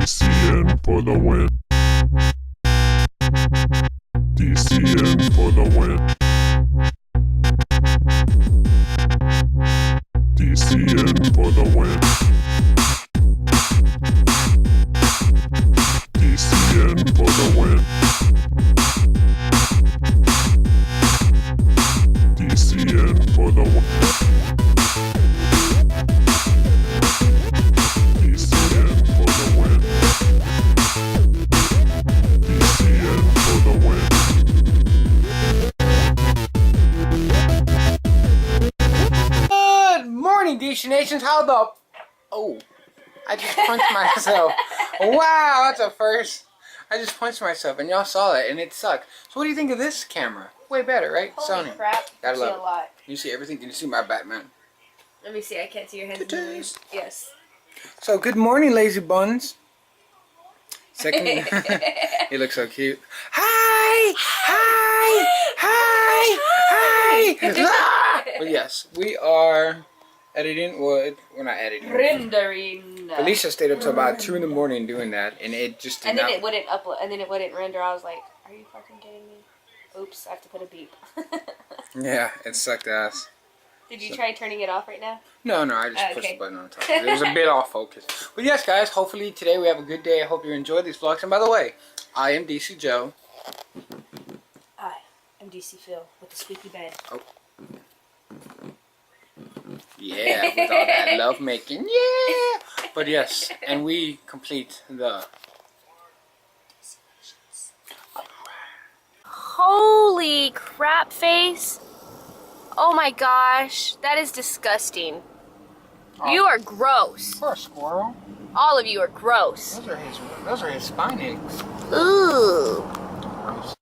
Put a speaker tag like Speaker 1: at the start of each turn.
Speaker 1: DCN for the win. DCN for the win. DCN for the win. DCN for the win. DCN for the win. DCN for the win. DCN for the win.
Speaker 2: Good morning, DC Nations. How the... Oh, I just punched myself. Wow, that's a first. I just punched myself, and y'all saw it, and it sucked. So what do you think of this camera? Way better, right?
Speaker 3: Holy
Speaker 2: Sony.
Speaker 3: crap.
Speaker 2: Gotta
Speaker 3: I see
Speaker 2: love
Speaker 3: a
Speaker 2: it.
Speaker 3: lot.
Speaker 2: You see everything? Can you see my Batman?
Speaker 3: Let me see. I can't see your hands.
Speaker 2: Tattoos.
Speaker 3: Yes.
Speaker 2: So good morning, lazy buns. Second, he looks so cute. Hi, hi, hi, hi. Ah! But yes, we are editing. Well, we're not editing.
Speaker 3: Rendering.
Speaker 2: Felicia stayed up till about 2 in the morning doing that, and it just did
Speaker 3: And then
Speaker 2: not.
Speaker 3: it wouldn't upload. And then it wouldn't render. I was like, "Are you fucking kidding me?" Oops! I have to put a beep.
Speaker 2: Yeah, it sucked ass.
Speaker 3: Did you try turning it off right now?
Speaker 2: No, I just pushed
Speaker 3: Okay.
Speaker 2: the button on top. It was a bit off focus. But yes, guys, hopefully today we have a good day. I hope you enjoy these vlogs. And by the way, I am DC Joe.
Speaker 3: Hi, I'm DC Phil with the squeaky bed.
Speaker 2: Yeah, with all that love making. Yeah! But yes, and we complete the...
Speaker 3: Holy crap face! Oh my gosh, that is disgusting. You are gross.
Speaker 2: Poor squirrel.
Speaker 3: All of you are gross.
Speaker 2: Those are his spine eggs.
Speaker 3: Ooh.
Speaker 2: Gross.